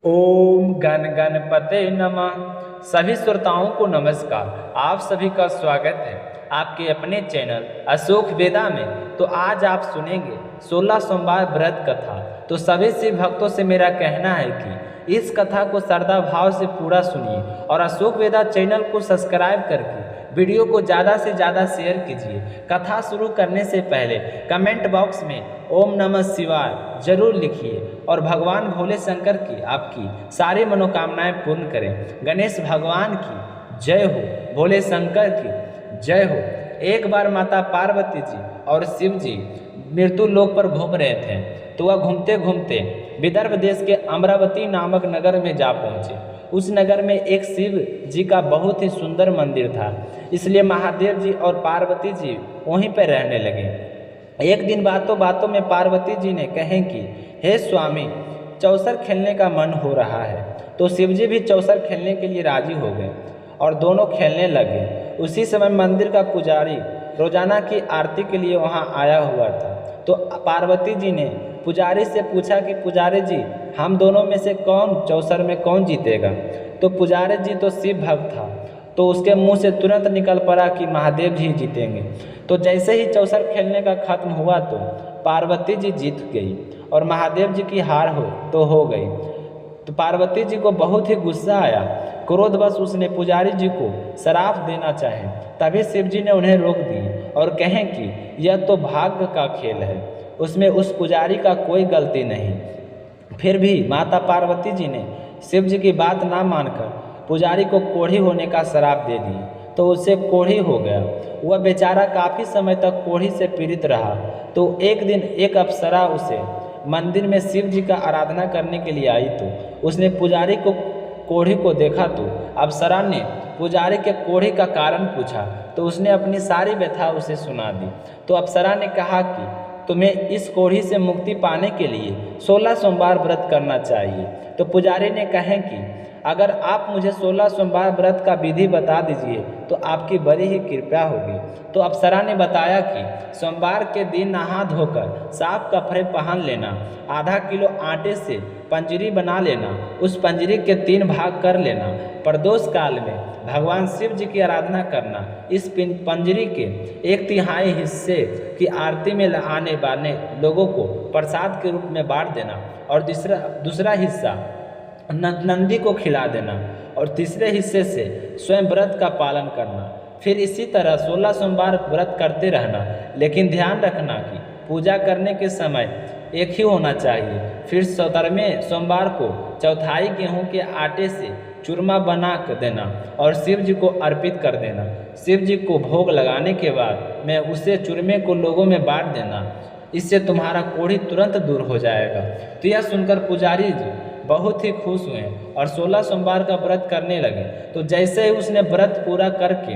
ओम गण गणपते नमः। सभी श्रोताओं को नमस्कार। आप सभी का स्वागत है आपके अपने चैनल अशोक वेदा में। तो आज आप सुनेंगे 16 सोमवार व्रत कथा। तो सभी शिव भक्तों से मेरा कहना है कि इस कथा को श्रद्धा भाव से पूरा सुनिए और अशोक वेदा चैनल को सब्सक्राइब करके वीडियो को ज़्यादा से ज़्यादा शेयर कीजिए। कथा शुरू करने से पहले कमेंट बॉक्स में ओम नमः शिवाय जरूर लिखिए और भगवान भोले शंकर की आपकी सारी मनोकामनाएं पूर्ण करें। गणेश भगवान की जय हो, भोले शंकर की जय हो। एक बार माता पार्वती जी और शिव जी मृत्यु लोक पर घूम रहे थे, तो वह घूमते घूमते विदर्भ देश के अमरावती नामक नगर में जा पहुँचे। उस नगर में एक शिव जी का बहुत ही सुंदर मंदिर था, इसलिए महादेव जी और पार्वती जी वहीं पर रहने लगे। एक दिन बातों बातों में पार्वती जी ने कहे कि हे स्वामी, चौसर खेलने का मन हो रहा है। तो शिव जी भी चौसर खेलने के लिए राजी हो गए और दोनों खेलने लगे। उसी समय मंदिर का पुजारी रोजाना की आरती के लिए वहां आया हुआ था। तो पार्वती जी ने पुजारी से पूछा कि पुजारी जी, हम दोनों में से कौन चौसर में कौन जीतेगा? तो पुजारी जी तो शिव भक्त था, तो उसके मुंह से तुरंत निकल पड़ा कि महादेव जी जीतेंगे। तो जैसे ही चौसर खेलने का खत्म हुआ तो पार्वती जी जीत गई और महादेव जी की हार हो गई। तो पार्वती जी को बहुत ही गुस्सा आया। क्रोधवश उसने पुजारी जी को श्राप देना चाहे, तभी शिव जी ने उन्हें रोक दी और कहें कि यह तो भाग्य का खेल है, उसमें उस पुजारी का कोई गलती नहीं। फिर भी माता पार्वती जी ने शिव जी की बात ना मानकर पुजारी को कोढ़ी होने का श्राप दे दी, तो उससे कोढ़ी हो गया। वह बेचारा काफ़ी समय तक कोढ़ी से पीड़ित रहा। तो एक दिन एक अप्सरा उसे मंदिर में शिव जी का आराधना करने के लिए आई, तो उसने पुजारी को कोढ़ी को देखा। तो अप्सरा ने पुजारी के कोढ़ी का कारण पूछा, तो उसने अपनी सारी व्यथा उसे सुना दी। तो अप्सरा ने कहा कि तुम्हें इस कोढ़ी से मुक्ति पाने के लिए 16 सोमवार व्रत करना चाहिए। तो पुजारी ने कहे कि अगर आप मुझे 16 सोमवार व्रत का विधि बता दीजिए तो आपकी बड़ी ही कृपा होगी। तो अप्सरा ने बताया कि सोमवार के दिन नहा धोकर साफ कपड़े पहन लेना, आधा किलो आटे से पंजरी बना लेना, उस पंजरी के 3 भाग कर लेना, प्रदोष काल में भगवान शिव जी की आराधना करना, इस पंजरी के 1/3 हिस्से की आरती में आने वाले लोगों को प्रसाद के रूप में बांट देना और दूसरा हिस्सा नंदी को खिला देना और तीसरे हिस्से से स्वयं व्रत का पालन करना। फिर इसी तरह 16 सोमवार व्रत करते रहना, लेकिन ध्यान रखना कि पूजा करने के समय एक ही होना चाहिए। फिर 17वें सोमवार को चौथाई गेहूं के आटे से चूरमा बना कर देना और शिव जी को अर्पित कर देना। शिव जी को भोग लगाने के बाद में उसे चूरमे को लोगों में बांट देना, इससे तुम्हारा कोढ़ी तुरंत दूर हो जाएगा। तो यह सुनकर पुजारी जी बहुत ही खुश हुए और 16 सोमवार का व्रत करने लगे। तो जैसे ही उसने व्रत पूरा करके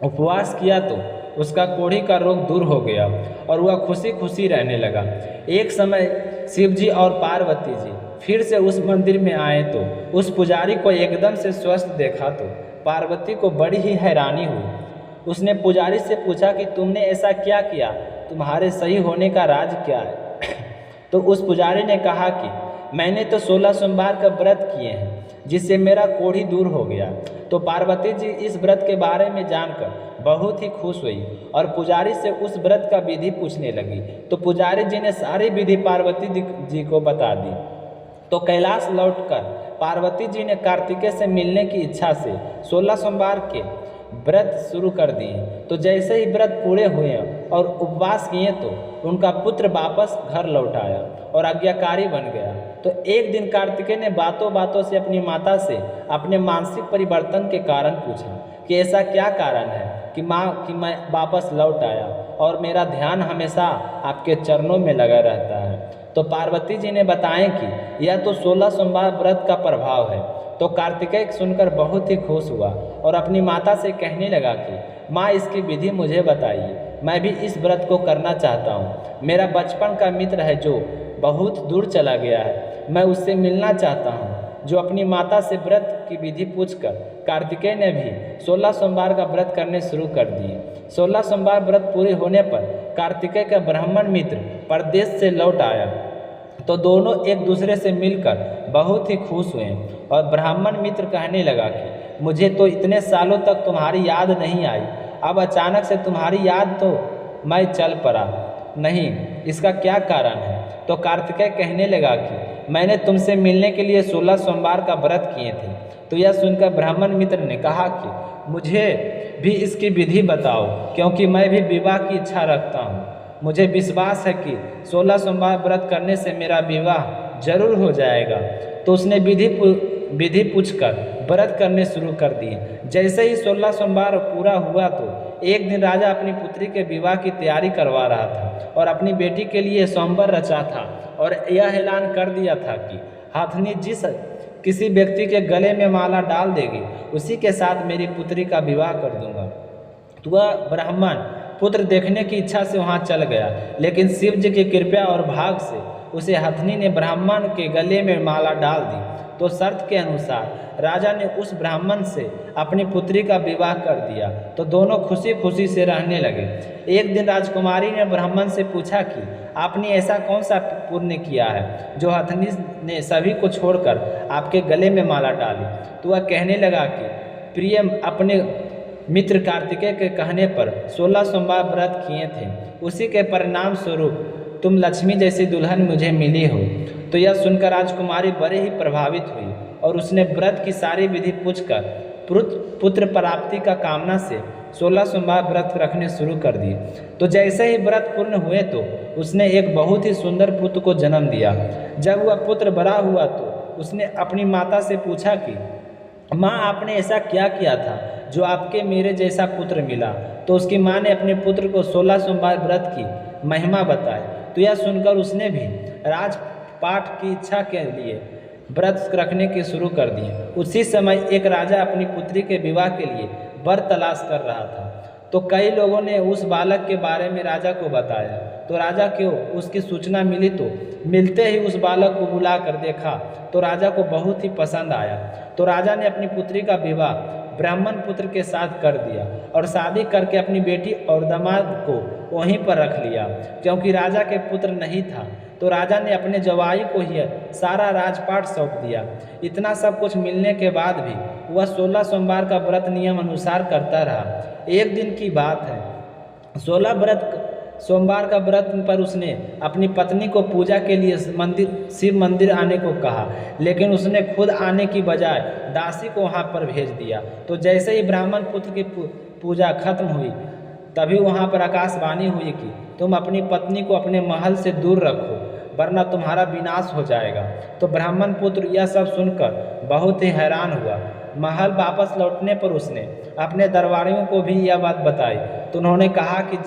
उपवास किया तो उसका कोढ़ी का रोग दूर हो गया और वह खुशी खुशी रहने लगा। एक समय शिव जी और पार्वती जी फिर से उस मंदिर में आए, तो उस पुजारी को एकदम से स्वस्थ देखा। तो पार्वती को बड़ी ही हैरानी हुई। उसने पुजारी से पूछा कि तुमने ऐसा क्या किया, तुम्हारे सही होने का राज क्या है? तो उस पुजारी ने कहा कि मैंने तो 16 सोमवार का व्रत किए हैं, जिससे मेरा कोढ़ी दूर हो गया। तो पार्वती जी इस व्रत के बारे में जानकर बहुत ही खुश हुई और पुजारी से उस व्रत का विधि पूछने लगी। तो पुजारी जी ने सारी विधि पार्वती जी को बता दी। तो कैलाश लौटकर पार्वती जी ने कार्तिकेय से मिलने की इच्छा से 16 सोमवार के व्रत शुरू कर दिए। तो जैसे ही व्रत पूरे हुए और उपवास किए तो उनका पुत्र वापस घर लौट आया और आज्ञाकारी बन गया। तो एक दिन कार्तिकेय ने बातों बातों से अपनी माता से अपने मानसिक परिवर्तन के कारण पूछा कि ऐसा क्या कारण है कि माँ कि मैं वापस लौट आया और मेरा ध्यान हमेशा आपके चरणों में लगा रहता है। तो पार्वती जी ने बताएं कि यह तो 16 सोमवार व्रत का प्रभाव है। तो कार्तिकेय सुनकर बहुत ही खुश हुआ और अपनी माता से कहने लगा कि माँ, इसकी विधि मुझे बताइए, मैं भी इस व्रत को करना चाहता हूँ। मेरा बचपन का मित्र है जो बहुत दूर चला गया है, मैं उससे मिलना चाहता हूँ। जो अपनी माता से व्रत की विधि पूछकर कार्तिकेय ने भी 16 सोमवार का व्रत करने शुरू कर दिए। 16 सोमवार व्रत पूरे होने पर कार्तिकेय का ब्राह्मण मित्र परदेश से लौट आया तो दोनों एक दूसरे से मिलकर बहुत ही खुश हुए और ब्राह्मण मित्र कहने लगा कि मुझे तो इतने सालों तक तुम्हारी याद नहीं आई, अब अचानक से तुम्हारी याद तो मैं चल पड़ा नहीं, इसका क्या कारण है? तो कार्तिकेय कहने लगा कि मैंने तुमसे मिलने के लिए 16 सोमवार का व्रत किए थे। तो यह सुनकर ब्राह्मण मित्र ने कहा कि मुझे भी इसकी विधि बताओ, क्योंकि मैं भी विवाह की इच्छा रखता हूँ। मुझे विश्वास है कि 16 सोमवार व्रत करने से मेरा विवाह जरूर हो जाएगा। तो उसने विधि पूछकर व्रत करने शुरू कर दिए। जैसे ही 16 सोमवार पूरा हुआ तो एक दिन राजा अपनी पुत्री के विवाह की तैयारी करवा रहा था और अपनी बेटी के लिए स्वयंवर रचा था और यह ऐलान कर दिया था कि हथनी जिस किसी व्यक्ति के गले में माला डाल देगी उसी के साथ मेरी पुत्री का विवाह कर दूंगा। तो वह ब्राह्मण पुत्र देखने की इच्छा से वहां चल गया, लेकिन शिव जी की कृपा और भाग से उसे हथनी ने ब्राह्मण के गले में माला डाल दी। तो शर्त के अनुसार राजा ने उस ब्राह्मण से अपनी पुत्री का विवाह कर दिया। तो दोनों खुशी खुशी से रहने लगे। एक दिन राजकुमारी ने ब्राह्मण से पूछा कि आपने ऐसा कौन सा पुण्य किया है जो हथनी ने सभी को छोड़कर आपके गले में माला डाली? तो वह कहने लगा कि प्रिय, अपने मित्र कार्तिकेय के कहने पर 16 सोमवार व्रत किए थे, उसी के परिणाम स्वरूप तुम लक्ष्मी जैसी दुल्हन मुझे मिली हो। तो यह सुनकर राजकुमारी बड़े ही प्रभावित हुई और उसने व्रत की सारी विधि पूछकर पुत्र प्राप्ति का कामना से 16 सोमवार व्रत रखने शुरू कर दिए। तो जैसे ही व्रत पूर्ण हुए तो उसने एक बहुत ही सुंदर पुत्र को जन्म दिया। जब वह पुत्र बड़ा हुआ तो उसने अपनी माता से पूछा कि माँ, आपने ऐसा क्या किया था जो आपके मेरे जैसा पुत्र मिला? तो उसकी माँ ने अपने पुत्र को 16 सोमवार व्रत की महिमा बताई। तो यह सुनकर उसने भी राजपाट की इच्छा के लिए व्रत रखने के शुरू कर दिए। उसी समय एक राजा अपनी पुत्री के विवाह के लिए वर तलाश कर रहा था। तो कई लोगों ने उस बालक के बारे में राजा को बताया। तो राजा को उसकी सूचना मिली तो मिलते ही उस बालक को बुला कर देखा तो राजा को बहुत ही पसंद आया। तो राजा ने अपनी पुत्री का विवाह ब्राह्मण पुत्र के साथ कर दिया और शादी करके अपनी बेटी और दामाद को वहीं पर रख लिया। क्योंकि राजा के पुत्र नहीं था तो राजा ने अपने जवाई को ही सारा राजपाट सौंप दिया। इतना सब कुछ मिलने के बाद भी वह 16 सोमवार का व्रत नियम अनुसार करता रहा। एक दिन की बात है, 16 सोमवार का व्रत पर उसने अपनी पत्नी को पूजा के लिए शिव मंदिर आने को कहा, लेकिन उसने खुद आने की बजाय दासी को वहां पर भेज दिया। तो जैसे ही ब्राह्मण पुत्र की पूजा खत्म हुई तभी वहां पर आकाशवाणी हुई कि तुम अपनी पत्नी को अपने महल से दूर रखो, वरना तुम्हारा विनाश हो जाएगा। तो ब्राह्मण पुत्र यह सब सुनकर बहुत ही हैरान हुआ। महल वापस लौटने पर उसने अपने दरबारियों को भी यह बात बताई। तो उन्होंने कहा कि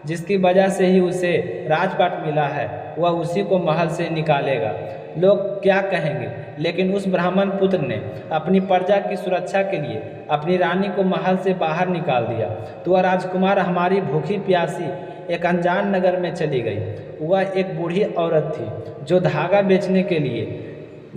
जिसकी वजह से ही उसे राजपाट मिला है वह उसी को महल से निकालेगा। लोग क्या कहेंगे? लेकिन उस ब्राह्मण पुत्र ने अपनी प्रजा की सुरक्षा के लिए अपनी रानी को महल से बाहर निकाल दिया। तो वह राजकुमार हमारी भूखी प्यासी एक अनजान नगर में चली गई। वह एक बूढ़ी औरत थी जो धागा बेचने के लिए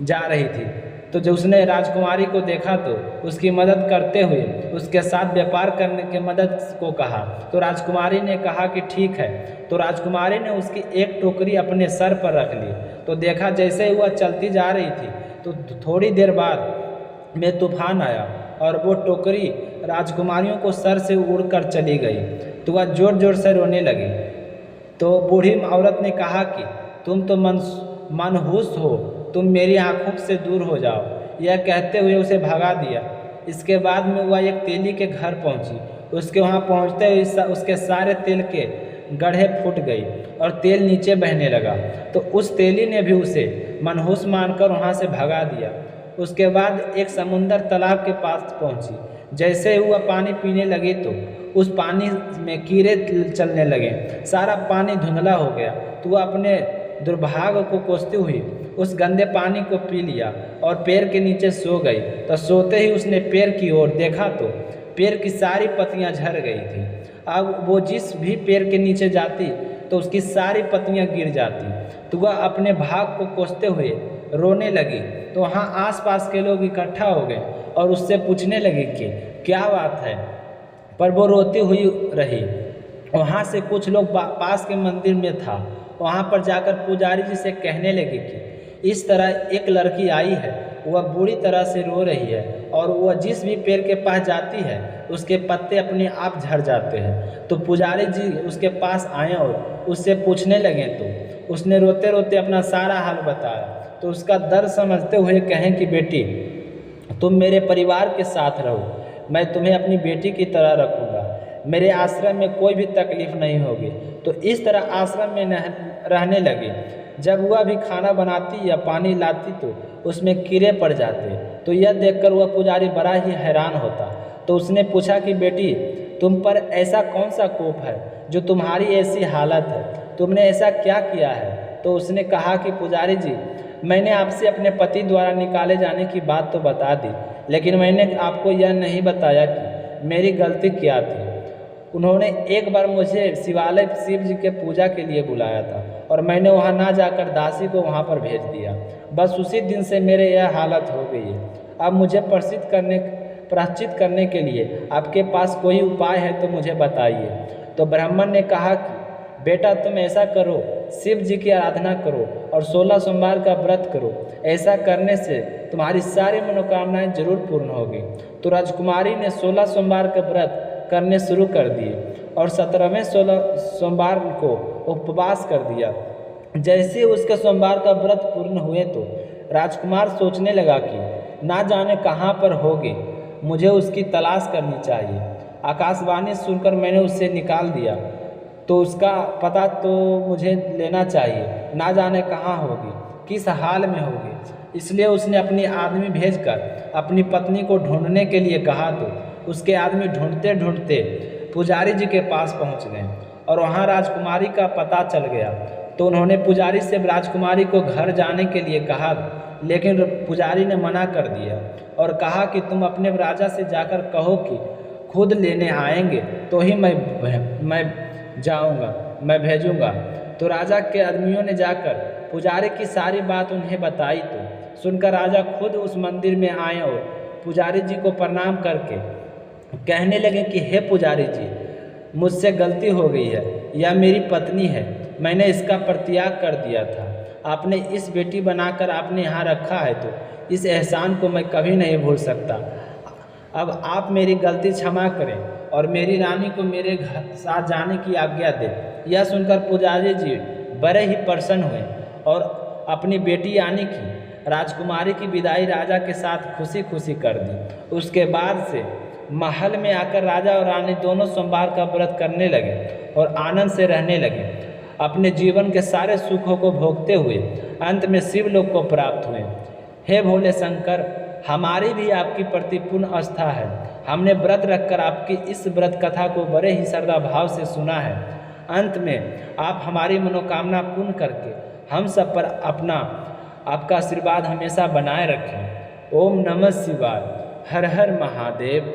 जा रही थी। तो जब उसने राजकुमारी को देखा तो उसकी मदद करते हुए उसके साथ व्यापार करने की मदद को कहा। तो राजकुमारी ने कहा कि ठीक है। तो राजकुमारी ने उसकी एक टोकरी अपने सर पर रख ली। तो देखा जैसे ही वह चलती जा रही थी तो थोड़ी देर बाद में तूफान आया और वो टोकरी राजकुमारियों को सर से उड़कर चली गई। तो वह जोर जोर से रोने लगी। तो बूढ़ी औरत ने कहा कि तुम तो मनहूस हो, तुम मेरी आंखों से दूर हो जाओ। यह कहते हुए उसे भगा दिया। इसके बाद में वह एक तेली के घर पहुंची। उसके वहां पहुंचते हुए उसके सारे तेल के गड्ढे फूट गई और तेल नीचे बहने लगा। तो उस तेली ने भी उसे मनहूस मानकर वहां से भगा दिया। उसके बाद एक समुंदर तालाब के पास पहुंची। जैसे ही वह पानी पीने लगी तो उस पानी में कीड़े चलने लगे, सारा पानी धुंधला हो गया। तो वह अपने दुर्भाग्य को कोसती हुई उस गंदे पानी को पी लिया और पेड़ के नीचे सो गई। तो सोते ही उसने पेड़ की ओर देखा तो पेड़ की सारी पत्तियां झड़ गई थी। अब वो जिस भी पेड़ के नीचे जाती तो उसकी सारी पत्तियां गिर जाती। तो वह अपने भाग को कोसते हुए रोने लगी। तो वहाँ आसपास के लोग इकट्ठा हो गए और उससे पूछने लगे कि क्या बात है, पर वो रोती हुई रही। वहाँ से कुछ लोग पास के मंदिर में था वहाँ पर जाकर पुजारी जी से कहने लगे कि इस तरह एक लड़की आई है, वह बुरी तरह से रो रही है और वह जिस भी पेड़ के पास जाती है उसके पत्ते अपने आप झड़ जाते हैं। तो पुजारी जी उसके पास आए और उससे पूछने लगे तो उसने रोते रोते अपना सारा हाल बताया। तो उसका दर्द समझते हुए कहें कि बेटी, तुम मेरे परिवार के साथ रहो, मैं तुम्हें अपनी बेटी की तरह रखूँगा, मेरे आश्रम में कोई भी तकलीफ नहीं होगी। तो इस तरह आश्रम में रहने लगी। जब वह भी खाना बनाती या पानी लाती तो उसमें कीड़े पड़ जाते। तो यह देखकर वह पुजारी बड़ा ही हैरान होता। तो उसने पूछा कि बेटी, तुम पर ऐसा कौन सा कोप है जो तुम्हारी ऐसी हालत है, तुमने ऐसा क्या किया है? तो उसने कहा कि पुजारी जी, मैंने आपसे अपने पति द्वारा निकाले जाने की बात तो बता दी, लेकिन मैंने आपको यह नहीं बताया कि मेरी गलती क्या थी। उन्होंने एक बार मुझे शिवालय शिव जी के पूजा के लिए बुलाया था और मैंने वहां ना जाकर दासी को वहां पर भेज दिया। बस उसी दिन से मेरे यह हालत हो गई है। अब मुझे प्रायश्चित करने के लिए आपके पास कोई उपाय है तो मुझे बताइए। तो ब्राह्मण ने कहा कि बेटा, तुम ऐसा करो, शिव जी की आराधना करो और 16 सोमवार का व्रत करो। ऐसा करने से तुम्हारी सारी मनोकामनाएं जरूर पूर्ण होगी। तो राजकुमारी ने 16 सोमवार का व्रत करने शुरू कर दिए और 17वें सोमवार को उपवास कर दिया। जैसे उसके सोमवार का व्रत पूर्ण हुए तो राजकुमार सोचने लगा कि ना जाने कहाँ पर होगी, मुझे उसकी तलाश करनी चाहिए। आकाशवाणी सुनकर मैंने उसे निकाल दिया, तो उसका पता तो मुझे लेना चाहिए, ना जाने कहाँ होगी, किस हाल में होगी। इसलिए उसने अपनी आदमी भेजकर अपनी पत्नी को ढूंढने के लिए कहा। तो उसके आदमी ढूंढते ढूंढते पुजारी जी के पास पहुंच गए और वहां राजकुमारी का पता चल गया। तो उन्होंने पुजारी से राजकुमारी को घर जाने के लिए कहा, लेकिन पुजारी ने मना कर दिया और कहा कि तुम अपने राजा से जाकर कहो कि खुद लेने आएंगे तो ही मैं जाऊंगा, मैं भेजूंगा। तो राजा के आदमियों ने जाकर पुजारी की सारी बात उन्हें बताई। तो सुनकर राजा खुद उस मंदिर में आए और पुजारी जी को प्रणाम करके कहने लगे कि हे पुजारी जी, मुझसे गलती हो गई है, यह मेरी पत्नी है, मैंने इसका परित्याग कर दिया था। आपने इस बेटी बनाकर आपने यहाँ रखा है, तो इस एहसान को मैं कभी नहीं भूल सकता। अब आप मेरी गलती क्षमा करें और मेरी रानी को मेरे घर साथ जाने की आज्ञा दें। यह सुनकर पुजारी जी बड़े ही प्रसन्न हुए और अपनी बेटी यानी कि राजकुमारी की विदाई राजा के साथ खुशी खुशी कर दी। उसके बाद से महल में आकर राजा और रानी दोनों सोमवार का व्रत करने लगे और आनंद से रहने लगे, अपने जीवन के सारे सुखों को भोगते हुए अंत में शिवलोक को प्राप्त हुए। हे भोले शंकर, हमारी भी आपकी प्रति पूर्ण आस्था है। हमने व्रत रखकर आपकी इस व्रत कथा को बड़े ही श्रद्धा भाव से सुना है। अंत में आप हमारी मनोकामना पूर्ण करके हम सब पर आपका आशीर्वाद हमेशा बनाए रखें। ओम नमः शिवाय। हर हर महादेव।